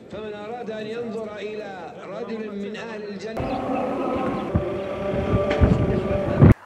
فمن أراد أن ينظر إلى رجل من أهل الجنة.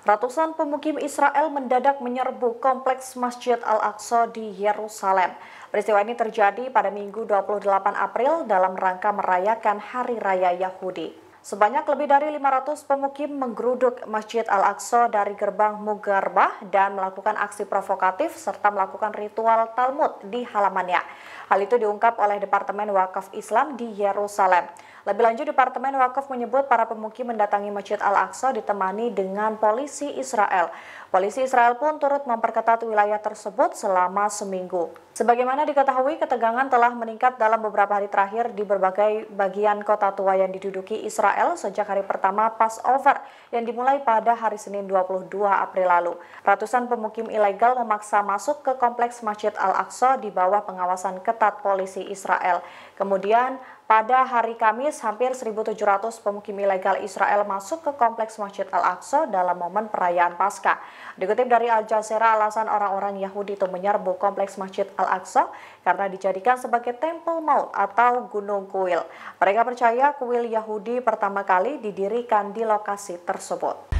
Ratusan pemukim Israel mendadak menyerbu kompleks Masjid Al-Aqsa di Yerusalem. Peristiwa ini terjadi pada Minggu 28 April dalam rangka merayakan Hari Raya Yahudi. Sebanyak lebih dari 500 pemukim menggeruduk Masjid Al-Aqsa dari gerbang Mugarbah dan melakukan aksi provokatif serta melakukan ritual Talmud di halamannya. Hal itu diungkap oleh Departemen Wakaf Islam di Yerusalem. Lebih lanjut, Departemen Wakaf menyebut para pemukim mendatangi Masjid Al-Aqsa ditemani dengan polisi Israel. Polisi Israel pun turut memperketat wilayah tersebut selama seminggu. Sebagaimana diketahui, ketegangan telah meningkat dalam beberapa hari terakhir di berbagai bagian kota tua yang diduduki Israel sejak hari pertama Passover yang dimulai pada hari Senin 22 April lalu. Ratusan pemukim ilegal memaksa masuk ke kompleks Masjid Al-Aqsa di bawah pengawasan ketat polisi Israel. Kemudian, pada hari Kamis, hampir 1.700 pemukim ilegal Israel masuk ke kompleks Masjid Al-Aqsa dalam momen perayaan Paskah. Dikutip dari Al Jazeera, alasan orang-orang Yahudi itu menyerbu kompleks Masjid Al-Aqsa karena dijadikan sebagai Temple Mount atau Gunung Kuil. Mereka percaya kuil Yahudi pertama kali didirikan di lokasi tersebut.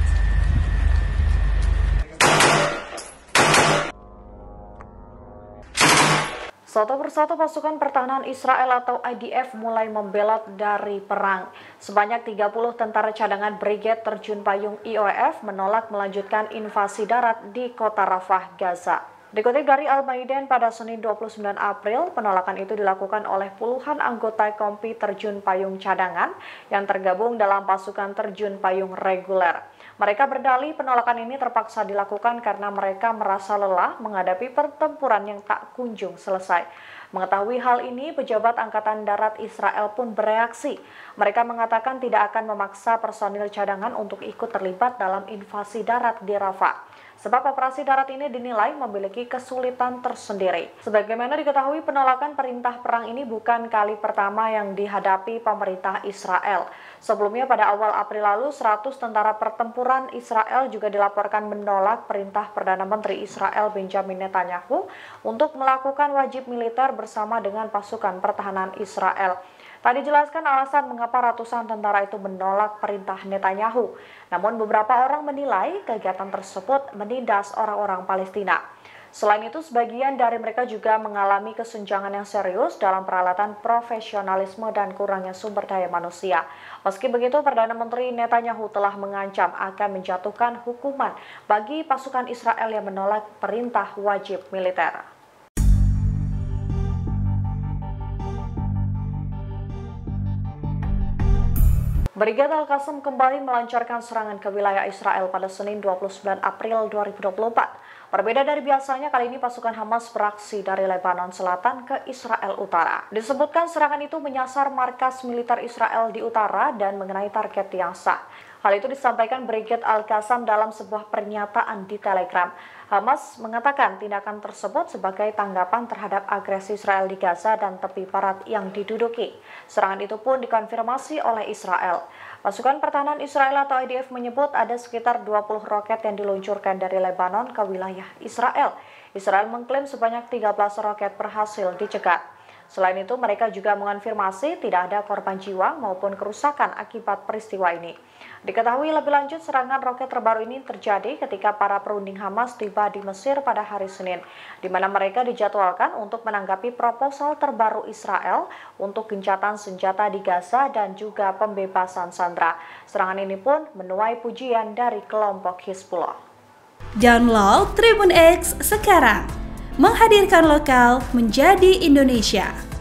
Satu persatu pasukan pertahanan Israel atau IDF mulai membelot dari perang. Sebanyak 30 tentara cadangan Brigade Terjun Payung IOF menolak melanjutkan invasi darat di kota Rafah, Gaza. Dikutip dari Al-Maiden pada Senin 29 April, penolakan itu dilakukan oleh puluhan anggota Kompi Terjun Payung Cadangan yang tergabung dalam pasukan terjun payung reguler. Mereka berdalih penolakan ini terpaksa dilakukan karena mereka merasa lelah menghadapi pertempuran yang tak kunjung selesai. Mengetahui hal ini, pejabat Angkatan Darat Israel pun bereaksi. Mereka mengatakan tidak akan memaksa personil cadangan untuk ikut terlibat dalam invasi darat di Rafah. Sebab operasi darat ini dinilai memiliki kesulitan tersendiri. Sebagaimana diketahui, penolakan perintah perang ini bukan kali pertama yang dihadapi pemerintah Israel. Sebelumnya pada awal April lalu, 100 tentara pertempuran Israel juga dilaporkan menolak perintah Perdana Menteri Israel Benjamin Netanyahu untuk melakukan wajib militer bersama dengan pasukan pertahanan Israel. Tak dijelaskan alasan mengapa ratusan tentara itu menolak perintah Netanyahu. Namun beberapa orang menilai kegiatan tersebut menindas orang-orang Palestina. Selain itu, sebagian dari mereka juga mengalami kesenjangan yang serius dalam peralatan profesionalisme dan kurangnya sumber daya manusia. Meski begitu, Perdana Menteri Netanyahu telah mengancam akan menjatuhkan hukuman bagi pasukan Israel yang menolak perintah wajib militer. Brigade Al-Qassam kembali melancarkan serangan ke wilayah Israel pada Senin 29 April 2024. Berbeda dari biasanya, kali ini pasukan Hamas beraksi dari Lebanon Selatan ke Israel Utara. Disebutkan serangan itu menyasar markas militer Israel di utara dan mengenai target yang sah. Hal itu disampaikan Brigade Al-Qassam dalam sebuah pernyataan di Telegram. Hamas mengatakan tindakan tersebut sebagai tanggapan terhadap agresi Israel di Gaza dan tepi barat yang diduduki. Serangan itu pun dikonfirmasi oleh Israel. Pasukan pertahanan Israel atau IDF menyebut ada sekitar 20 roket yang diluncurkan dari Lebanon ke wilayah Israel. Israel mengklaim sebanyak 13 roket berhasil dicegat. Selain itu, mereka juga mengonfirmasi tidak ada korban jiwa maupun kerusakan akibat peristiwa ini. Diketahui lebih lanjut, serangan roket terbaru ini terjadi ketika para perunding Hamas tiba di Mesir pada hari Senin, di mana mereka dijadwalkan untuk menanggapi proposal terbaru Israel untuk gencatan senjata di Gaza dan juga pembebasan sandera. Serangan ini pun menuai pujian dari kelompok Hizbullah. Download Tribun X sekarang, menghadirkan lokal menjadi Indonesia.